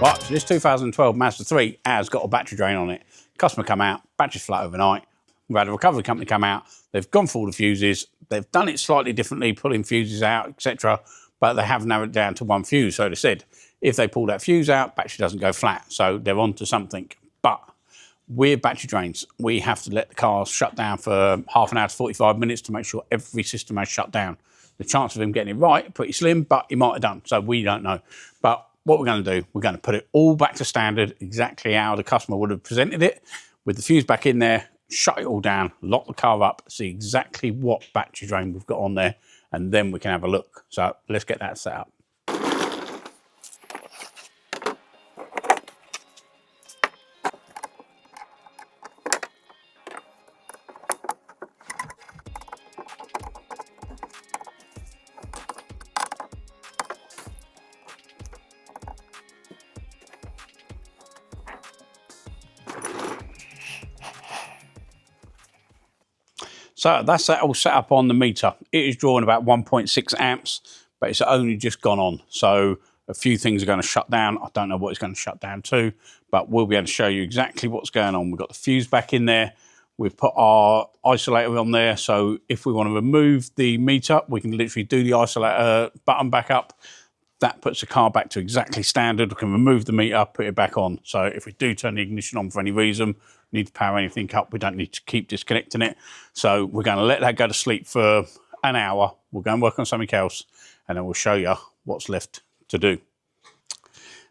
Right, so this 2012 Mazda 3 has got a battery drain on it. Customer come out, battery's flat overnight. We've had a recovery company come out. They've gone through all the fuses. They've done it slightly differently, pulling fuses out, etc. But they have narrowed it down to one fuse. So they said, if they pull that fuse out, battery doesn't go flat. So they're onto something. But with battery drains, we have to let the car shut down for half an hour to 45 minutes to make sure every system has shut down. The chance of him getting it right, pretty slim, but he might have done. So we don't know. But what we're going to do, we're going to put it all back to standard, exactly how the customer would have presented it, with the fuse back in there, shut it all down, lock the car up, see exactly what battery drain we've got on there, and then we can have a look. So let's get that set up. So that's that all set up on the meter. It is drawing about 1.6 amps, but it's only just gone on. So a few things are going to shut down. I don't know what it's going to shut down to, but we'll be able to show you exactly what's going on. We've got the fuse back in there. We've put our isolator on there. So if we want to remove the meter, we can literally do the isolator button back up. That puts the car back to exactly standard. We can remove the meter, put it back on. So if we do turn the ignition on for any reason, need to power anything up, we don't need to keep disconnecting it. So we're going to let that go to sleep for an hour. We'll go and work on something else, and then we'll show you what's left to do.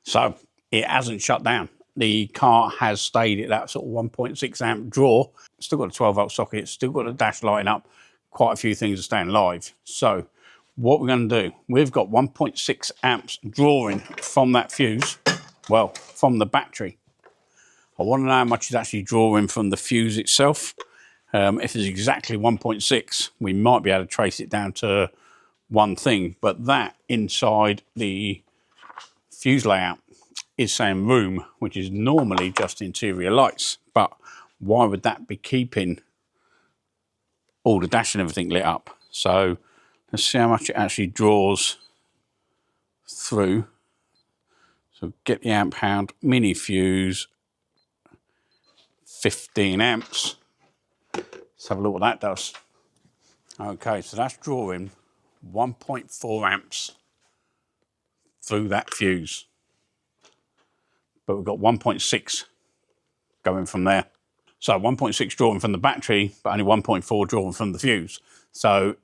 So it hasn't shut down. The car has stayed at that sort of 1.6 amp draw. Still got a 12-volt socket, still got the dash lighting up. Quite a few things are staying live. So what we're going to do, we've got 1.6 amps drawing from that fuse, well, from the battery. I want to know how much is actually drawing from the fuse itself. If it's exactly 1.6, we might be able to trace it down to one thing, but that inside the fuse layout is saying room, which is normally just interior lights. But why would that be keeping all the dash and everything lit up? So let's see how much it actually draws through. So get the amp pound, mini fuse, 15 amps. Let's have a look what that does. Okay, so that's drawing 1.4 amps through that fuse. But we've got 1.6 going from there. So 1.6 drawing from the battery, but only 1.4 drawing from the fuse. So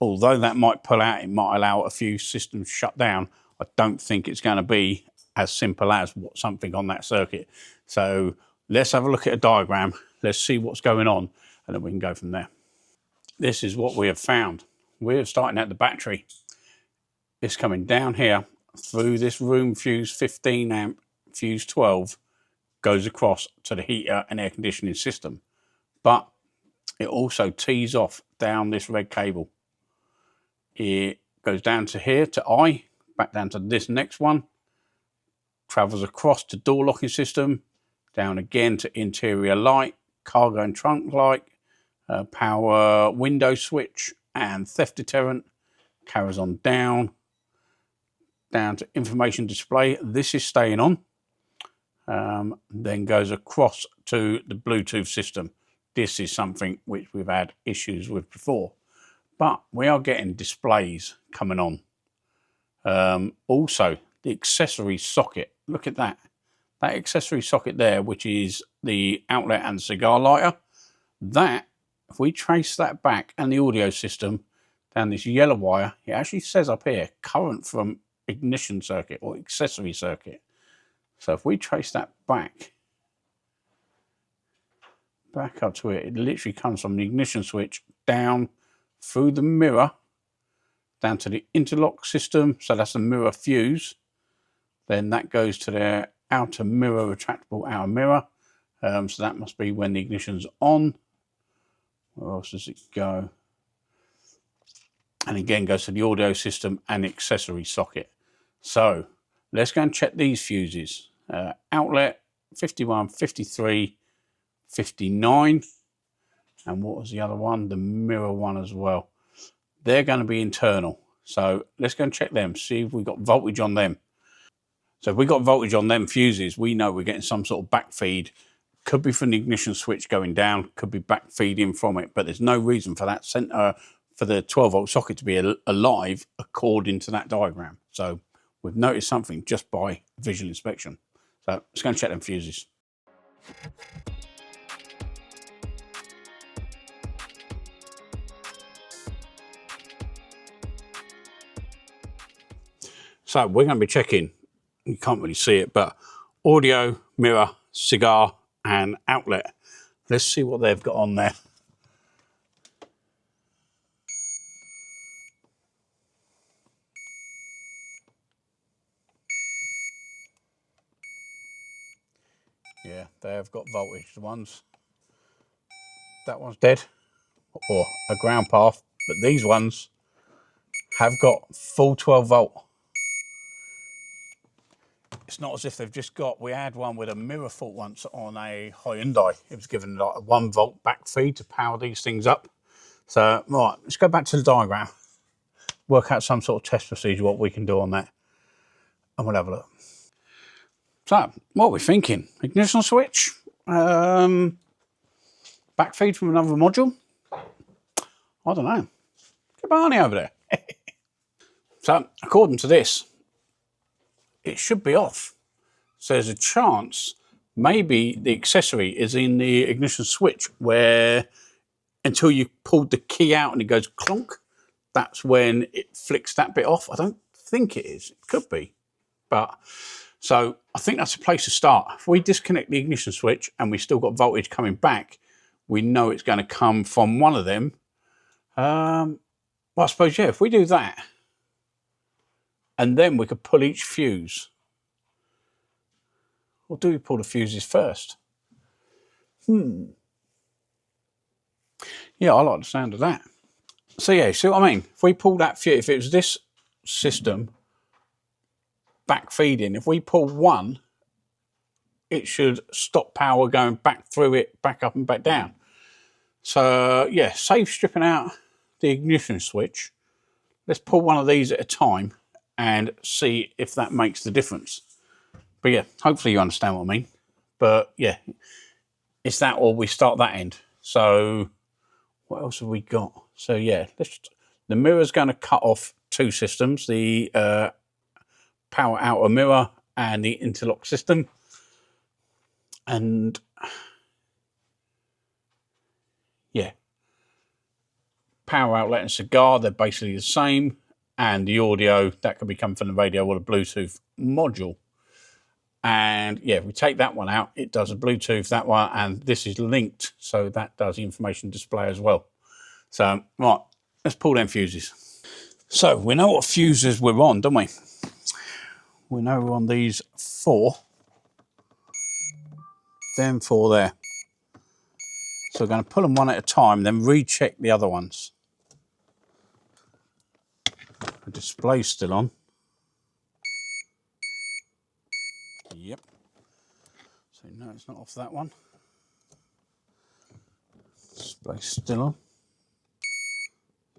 although that might pull out, it might allow a few systems to shut down, I don't think it's going to be as simple as what something on that circuit. So let's have a look at a diagram. Let's see what's going on, and then we can go from there. This is what we have found. We're starting at the battery. It's coming down here through this room fuse 15 amp, fuse 12, goes across to the heater and air conditioning system. But it also tees off down this red cable. It goes down to here to I, back down to this next one, travels across to door locking system, down again to interior light, cargo and trunk light, power window switch and theft deterrent, carries on down to information display. This is staying on. Then goes across to the Bluetooth system. This is something which we've had issues with before, but we are getting displays coming on. Also, the accessory socket, look at that. That accessory socket there, which is the outlet and cigar lighter, that, if we trace that back and the audio system down this yellow wire, it actually says up here, current from ignition circuit or accessory circuit. So if we trace that back up to it, it literally comes from the ignition switch down through the mirror, down to the interlock system. So that's the mirror fuse. Then that goes to their outer mirror, retractable outer mirror. So that must be when the ignition's on. Where else does it go? And again goes to the audio system and the accessory socket. So let's go and check these fuses. Outlet 51, 53, 59. And what was the other one? The mirror one as well. They're going to be internal. So let's go and check them, see if we've got voltage on them. So if we got voltage on them fuses, we know we're getting some sort of backfeed. Could be from the ignition switch going down, could be backfeeding from it, but there's no reason for that center, for the 12-volt socket to be alive according to that diagram. So we've noticed something just by visual inspection. So let's go and check them fuses. So we're going to be checking, you can't really see it, but audio, mirror, cigar, and outlet. Let's see what they've got on there. Yeah, they have got voltage. The ones, that one's dead or a ground path, but these ones have got full 12 volt. It's not as if they've just got, we had one with a mirror fault once on a Hyundai. It was given like a 1 volt back feed to power these things up. So, right, let's go back to the diagram, work out some sort of test procedure, what we can do on that, and we'll have a look. So, what are we thinking? Ignition switch, back feed from another module. I don't know. Get Barney over there. So, according to this, it should be off. So there's a chance maybe the accessory is in the ignition switch where until you pulled the key out and it goes clonk, that's when it flicks that bit off. I don't think it is. It could be. But so I think that's a place to start. If we disconnect the ignition switch and we still got voltage coming back, we know it's going to come from one of them. Well, I suppose, yeah, if we do that, and then we could pull each fuse. Or do we pull the fuses first? Yeah, I like the sound of that. So yeah, see what I mean? If we pull that fuse, if it was this system, back feeding, if we pull one, it should stop power going back through it, back up and back down. So yeah, save stripping out the ignition switch. Let's pull one of these at a time and see if that makes the difference. But yeah, hopefully you understand what I mean. But yeah, it's that or we start that end. So what else have we got? So yeah, the mirror's going to cut off two systems, the power outer mirror and the interlock system. And yeah, power outlet and cigar, they're basically the same. And the audio, that could be coming from the radio or the Bluetooth module. And yeah, we take that one out, it does a Bluetooth, that one, and this is linked, so that does the information display as well. So, right, let's pull them fuses. So, we know what fuses we're on, don't we? We know we're on these 4. Them 4 there. So we're going to pull them one at a time, then recheck the other ones. The display's still on. Yep. So no, it's not off that one. Display's still on.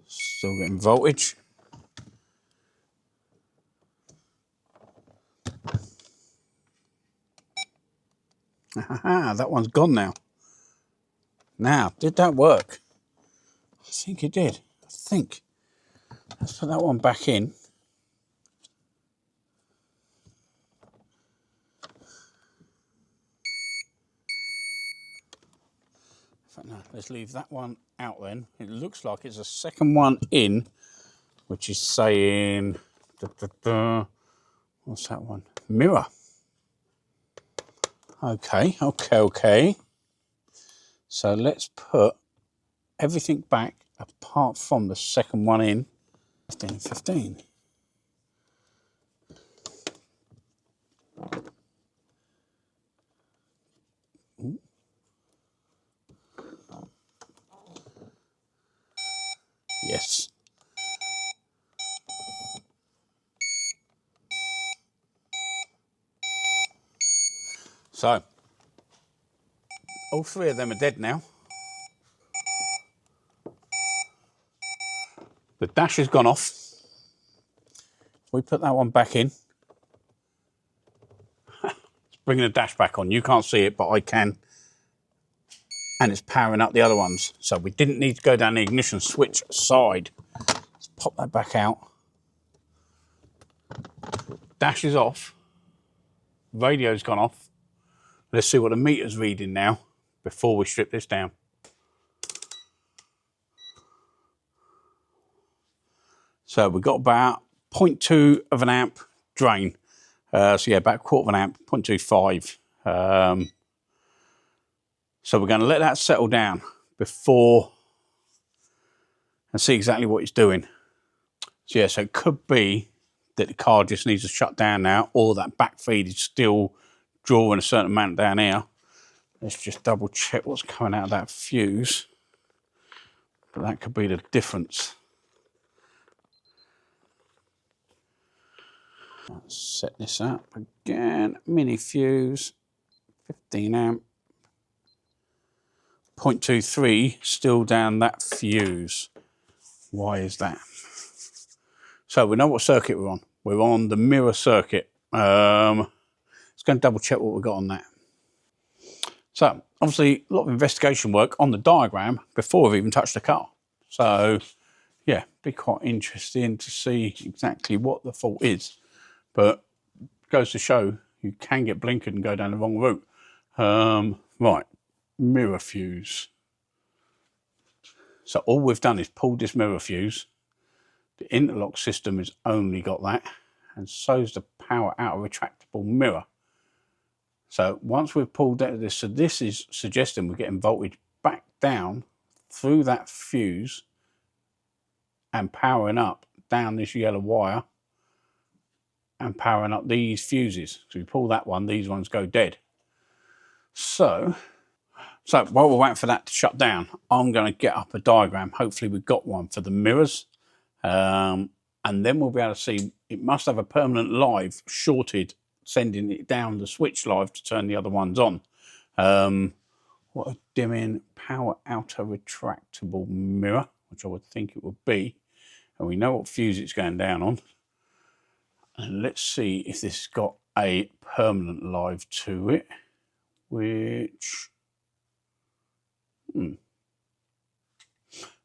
Still getting voltage. Aha, that one's gone now. Now, did that work? I think it did. I think. Let's put that one back in. No, let's leave that one out then. It looks like it's a second one in, which is saying, what's that one? Mirror. Okay. So let's put everything back apart from the second one in. 15. Ooh. Yes. So, all 3 of them are dead now. The dash has gone off. We put that one back in. bringing the dash back on. You can't see it, but I can. And it's powering up the other ones. So we didn't need to go down the ignition switch side. Let's pop that back out. Dash is off. Radio's gone off. Let's see what the meter's reading now before we strip this down. So we've got about 0.2 of an amp drain. So yeah, about a quarter of an amp, 0.25. So we're going to let that settle down before and see exactly what it's doing. So yeah, so it could be that the car just needs to shut down now, or that backfeed is still drawing a certain amount down here. Let's just double check what's coming out of that fuse. But that could be the difference. Let's set this up again. Mini fuse, 15 amp. 0.23 still down that fuse. Why is that? So we know what circuit we're on. We're on the mirror circuit. Let's go and double check what we've got on that. So obviously a lot of investigation work on the diagram before we've even touched the car. So yeah, be quite interesting to see exactly what the fault is. But it goes to show you can get blinkered and go down the wrong route. Right, mirror fuse. So all we've done is pulled this mirror fuse. The interlock system has only got that, and so's the power out retractable mirror. So once we've pulled out of this, so this is suggesting we're getting voltage back down through that fuse and powering up down this yellow wire and powering up these fuses. So we pull that one, these ones go dead. So while we're waiting for that to shut down, I'm going to get up a diagram. Hopefully we've got one for the mirrors. And then we'll be able to see it must have a permanent live shorted, sending it down the switch live to turn the other ones on. What a dimming power outer retractable mirror, which I would think it would be. And we know what fuse it's going down on. And let's see if this has got a permanent live to it, which,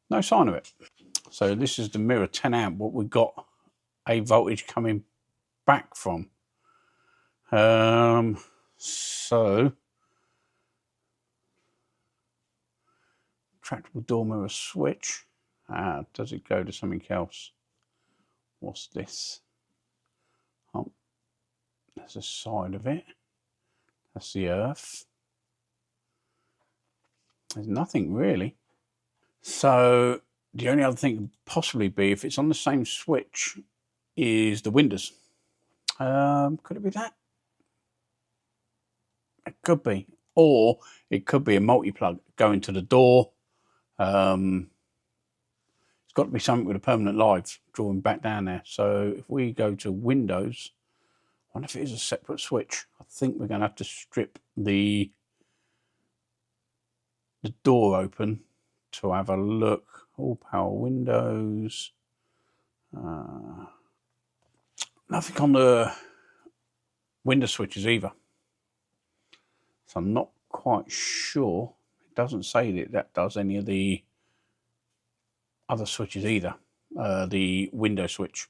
no sign of it. So this is the mirror 10 amp, what we've got a voltage coming back from. So retractable door mirror switch. Does it go to something else? What's this? Oh, there's a side of it. That's the earth. There's nothing really. So the only other thing could possibly be, if it's on the same switch, is the windows. Could it be that? It could be. Or it could be a multi-plug going to the door. It's got to be something with a permanent live drawing back down there. So if we go to Windows, I wonder if it is a separate switch. I think we're going to have to strip the door open to have a look. All power windows. Nothing on the window switches either. So I'm not quite sure. It doesn't say that that does any of the other switches either. The window switch.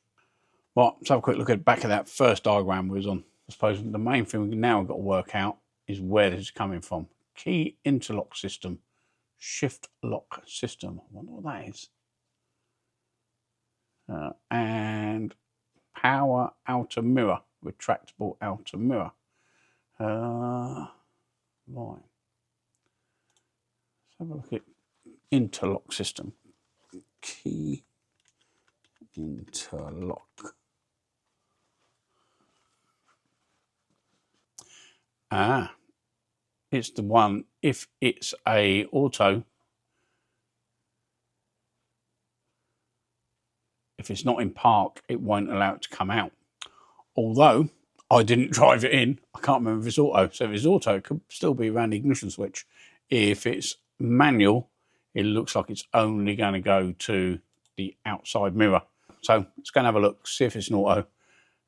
Well, let's have a quick look at the back of that first diagram we was on. I suppose the main thing we now got to work out is where this is coming from. Key interlock system. Shift lock system. I wonder what that is. And power outer mirror. Retractable outer mirror. Right. Let's have a look at interlock system. Key interlock. It's the one, if it's a auto, if it's not in park, it won't allow it to come out. Although I didn't drive it in, I can't remember if it's auto. So if it's auto, it could still be around the ignition switch. If it's manual, it looks like it's only going to go to the outside mirror. So let's go and have a look, see if it's an auto.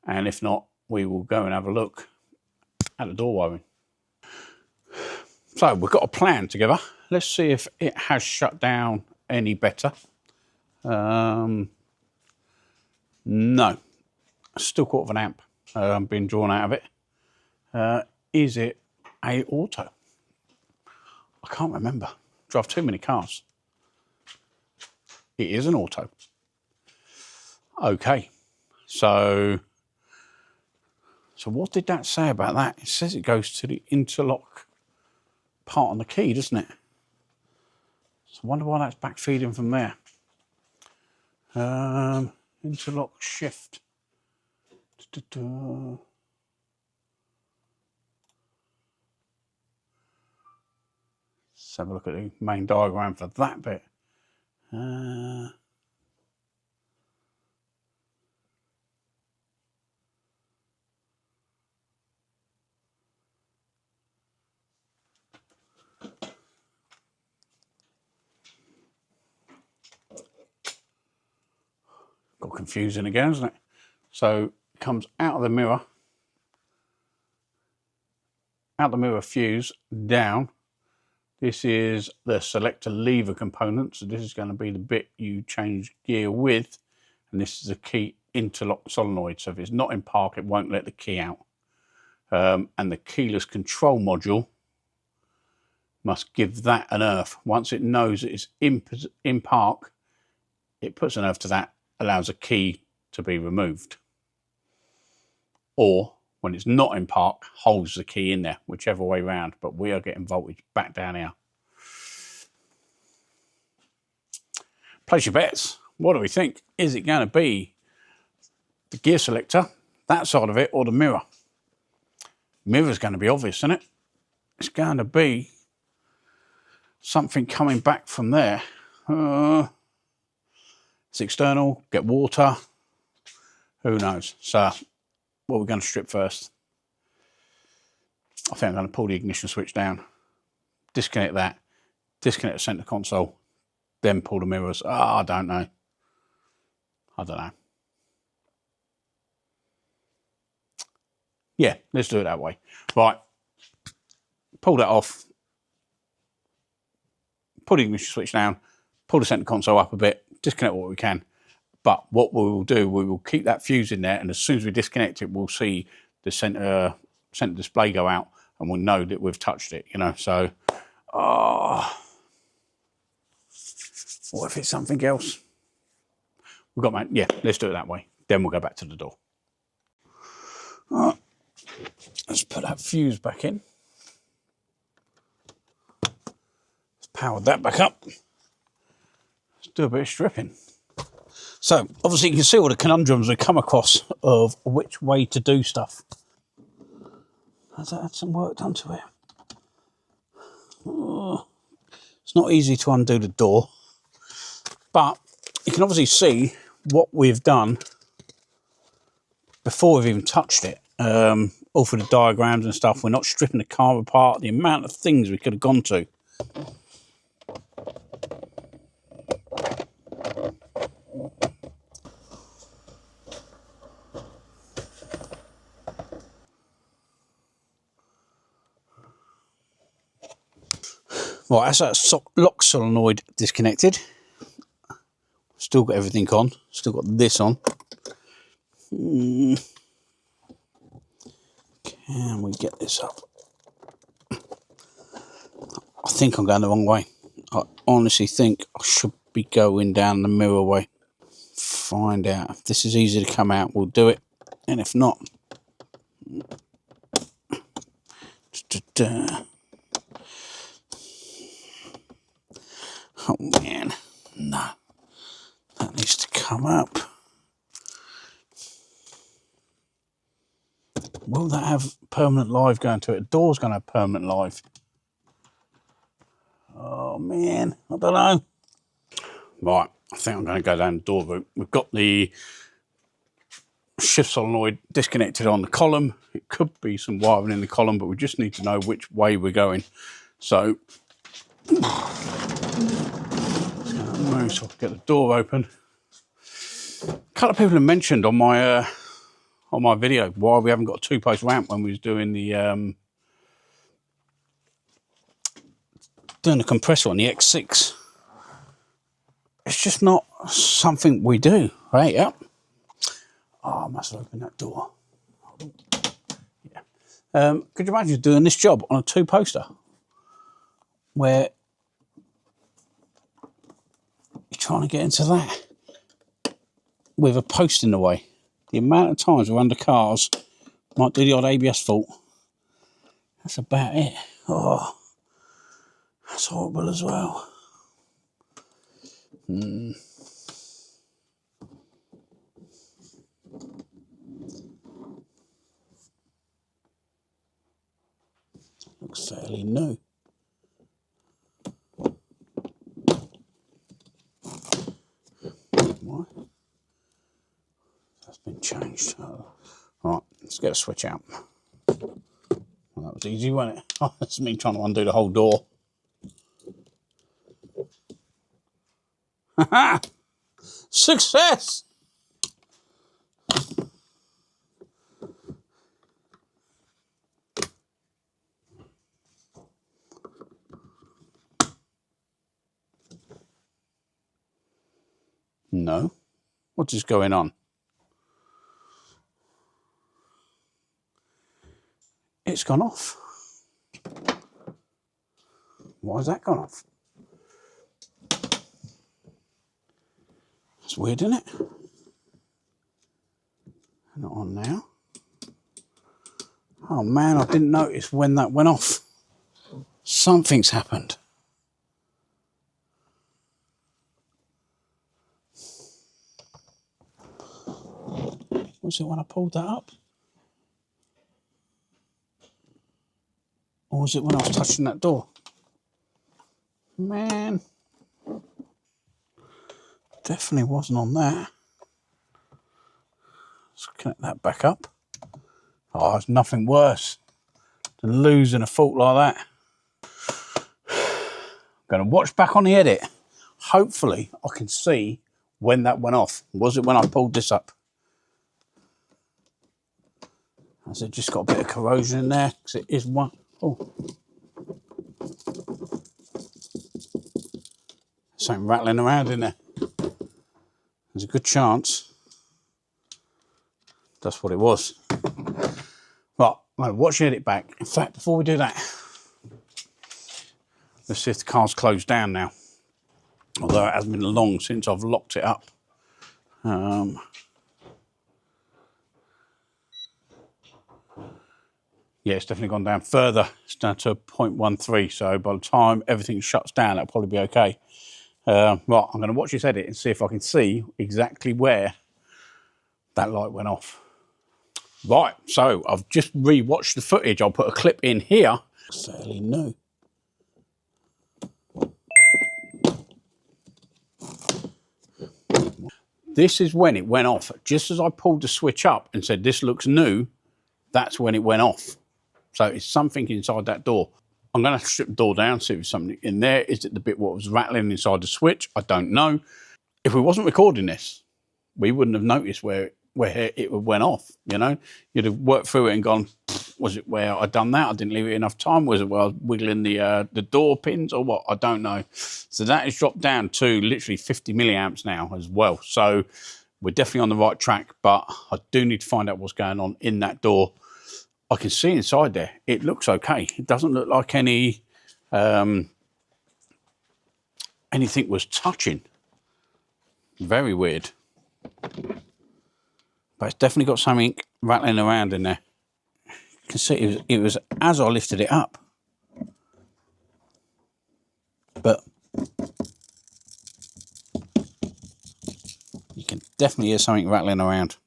And if not, we will go and have a look at the door wiring. So we've got a plan together. Let's see if it has shut down any better. No, still 1/4 of an amp being drawn out of it. Is it a auto? I can't remember. Drive too many cars. It is an auto. Okay, so what did that say about that? It says it goes to the interlock part on the key, doesn't it? So I wonder why that's backfeeding from there. Interlock shift. Let's have a look at the main diagram for that bit. Got confusing again, isn't it? So it comes out of the mirror fuse down. This is the selector lever component. So this is going to be the bit you change gear with. And this is the key interlock solenoid. So if it's not in park, it won't let the key out. And the keyless control module must give that an earth. Once it knows it's in park, it puts an earth to that, allows a key to be removed. Or when it's not in park, holds the key in there, whichever way round. But we are getting voltage back down here. Place your bets. What do we think? Is it going to be the gear selector, that side of it, or the mirror? Mirror's going to be obvious, isn't it? It's going to be something coming back from there. It's external, get water, who knows? So what we're going to strip first. I think I'm going to pull the ignition switch down, disconnect that, disconnect the center console, then pull the mirrors. I don't know. Yeah, let's do it that way. Right, pull that off, pull the ignition switch down, pull the center console up a bit, disconnect what we can. But what we will do, we will keep that fuse in there, and as soon as we disconnect it, we'll see the center display go out, and we'll know that we've touched it, you know. So, what if it's something else? We've got, man. Yeah, let's do it that way. Then we'll go back to the door. All right. Let's put that fuse back in. Let's power that back up. Let's do a bit of stripping. So, obviously you can see all the conundrums we come across of which way to do stuff. Has that had some work done to it? Oh, it's not easy to undo the door, but you can obviously see what we've done before we've even touched it. All for the diagrams and stuff. We're not stripping the car apart. The amount of things we could have gone to. Right, that's that lock solenoid disconnected. Still got everything on. Still got this on. Can we get this up? I think I'm going the wrong way. I honestly think I should be going down the mirror way. Find out. If this is easy to come out, we'll do it. And if not... Oh man, no. That needs to come up. Will that have permanent live going to it? The door's going to have permanent live. Oh man, I don't know. Right, I think I'm going to go down the door route. We've got the shift solenoid disconnected on the column. It could be some wiring in the column, but we just need to know which way we're going. So, just going to move so I can get the door open. A couple of people have mentioned on my on my video why we haven't got a two-post ramp when we was doing the compressor on the X6. It's just not something we do, right? Yep. Oh, I must have opened that door. Yeah. Could you imagine doing this job on a two-poster where you're trying to get into that with a post in the way? The amount of times we're under cars, might do the odd ABS fault. That's about it. Oh, that's horrible as well. Looks fairly new. What? That's been changed. Oh. Right, let's get a switch out. Well, that was easy, wasn't it? Oh, that's me trying to undo the whole door. Ha! Success! No. What is going on? It's gone off. Why has that gone off? It's weird, isn't it? Not on now. Oh man, I didn't notice when that went off. Something's happened. Was it when I pulled that up? Or was it when I was touching that door? Man. Definitely wasn't on that. Let's connect that back up. Oh, there's nothing worse than losing a fault like that. I'm going to watch back on the edit. Hopefully I can see when that went off. Was it when I pulled this up? Has it just got a bit of corrosion in there? Because it is one. Oh. Something rattling around in there. There's a good chance that's what it was. Right, I'm going to watch the edit back. In fact, before we do that, let's see if the car's closed down now. Although it hasn't been long since I've locked it up. Yeah, it's definitely gone down further. It's down to 0.13, so by the time everything shuts down, that'll probably be okay. Right, I'm going to watch this edit and see if I can see exactly where that light went off. Right, so I've just re-watched the footage. I'll put a clip in here. It's fairly new. This is when it went off. Just as I pulled the switch up and said, this looks new, that's when it went off. So it's something inside that door. I'm going to strip the door down, see if there's something in there. Is it the bit what was rattling inside the switch? I don't know. If we wasn't recording this, we wouldn't have noticed where it went off, you know? You'd have worked through it and gone, was it where I'd done that? I didn't leave it enough time. Was it where I was wiggling the door pins or what? I don't know. So that has dropped down to literally 50 milliamps now as well. So we're definitely on the right track, but I do need to find out what's going on in that door. I can see inside there. It looks okay. It doesn't look like anything was touching. Very weird. But it's definitely got something rattling around in there. You can see it was as I lifted it up. But you can definitely hear something rattling around.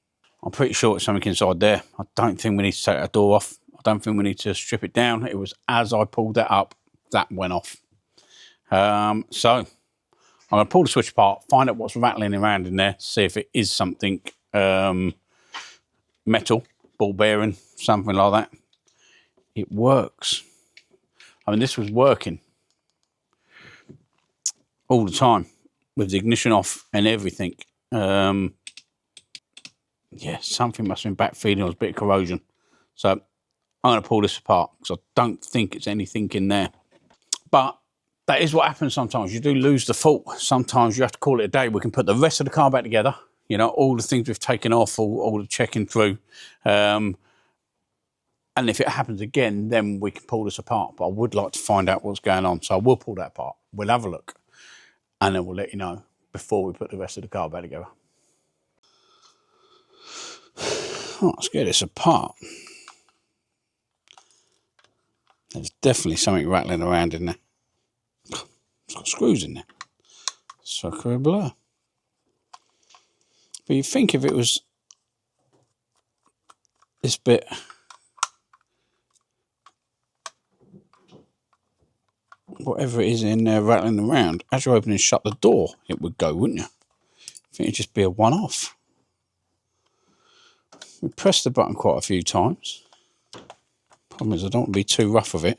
I'm pretty sure it's something inside there. I don't think we need to take that door off. I don't think we need to strip it down. It was as I pulled that up, that went off. So I'm going to pull the switch apart, find out what's rattling around in there, see if it is something metal, ball bearing, something like that. It works. I mean, this was working all the time with the ignition off and everything. Yeah, something must have been backfeeding. There was a bit of corrosion. So I'm going to pull this apart because I don't think it's anything in there. But that is what happens sometimes. You do lose the fault. Sometimes you have to call it a day. We can put the rest of the car back together. You know, all the things we've taken off, all the checking through. And if it happens again, then we can pull this apart. But I would like to find out what's going on. So I will pull that apart. We'll have a look. And then we'll let you know before we put the rest of the car back together. Oh, let's get this apart. There's definitely something rattling around in there. It's got screws in there. Sucker a blur. But you'd think if it was this bit, whatever it is in there rattling around, as you open and shut the door, it would go, wouldn't you? I think it'd just be a one-off. We pressed the button quite a few times. Problem is I don't want to be too rough with it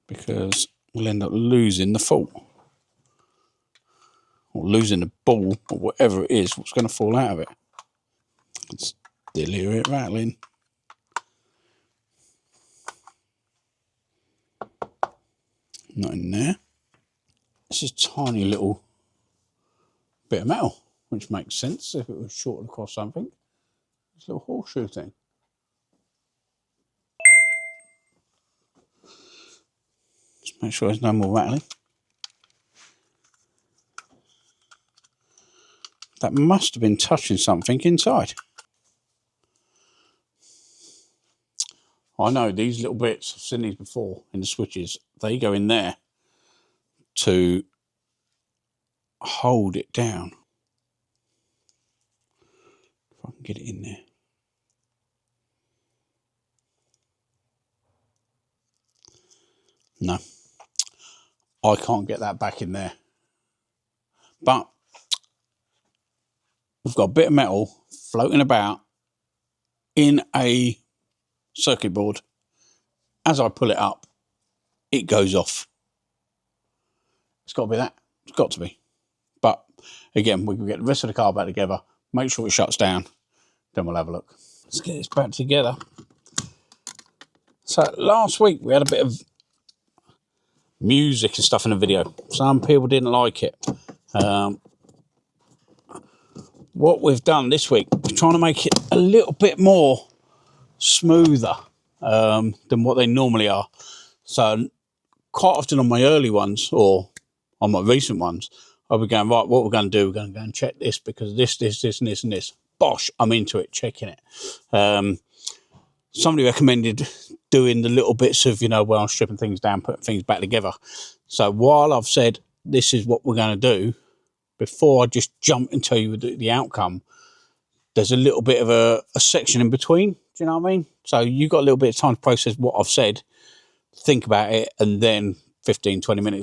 because we'll end up losing the fault. Or losing the ball, or whatever it is, what's going to fall out of it. I can still hear it rattling. Not in there. It's just a tiny little bit of metal, which makes sense if it was shorted across something. This little horseshoe thing. Just make sure there's no more rattling. That must have been touching something inside. I know these little bits, I've seen these before in the switches, they go in there to hold it down. If I can get it in there. No, I can't get that back in there. But we've got a bit of metal floating about in a circuit board. As I pull it up, it goes off. It's got to be that. It's got to be. But again, we can get the rest of the car back together, make sure it shuts down, then we'll have a look. Let's get this back together. So last week we had a bit of music and stuff in the video. Some people didn't like it. What we've done this week, we're trying to make it a little bit more smoother than what they normally are. So quite often on my early ones or on my recent ones, I'll be going, right, what we're going to do, we're going to go and check this because this, and this, and this. Bosh, I'm into it, checking it. Somebody recommended doing the little bits of, you know, where I'm stripping things down, putting things back together. So while I've said this is what we're going to do, before I just jump and tell you the outcome, there's a little bit of a section in between. Do you know what I mean? So you've got a little bit of time to process what I've said, think about it, and then 15, 20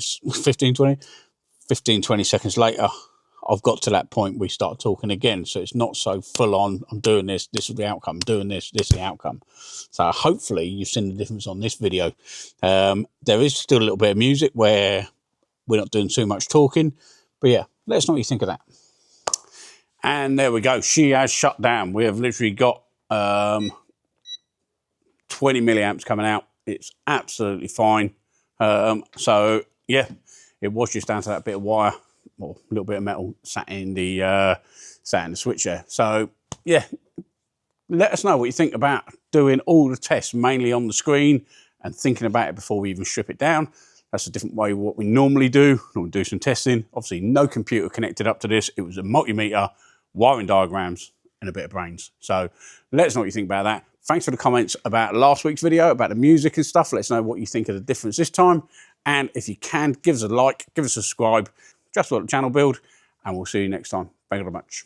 seconds later, I've got to that point we start talking again. So it's not so full on, I'm doing this, this is the outcome, doing this, this is the outcome. So hopefully you've seen the difference on this video. There is still a little bit of music where we're not doing too much talking. But yeah, let us know what you think of that. And there we go. She has shut down. We have literally got 20 milliamps coming out. It's absolutely fine. So yeah, it was just down to that bit of wire or a little bit of metal sat in the switch there. So yeah, let us know what you think about doing all the tests mainly on the screen and thinking about it before we even strip it down. That's a different way of what we normally do. We'll do some testing. Obviously, no computer connected up to this. It was a multimeter, wiring diagrams, and a bit of brains. So let us know what you think about that. Thanks for the comments about last week's video, about the music and stuff. Let us know what you think of the difference this time. And if you can, give us a like, give us a subscribe, just for the channel build, and we'll see you next time. Thank you very much.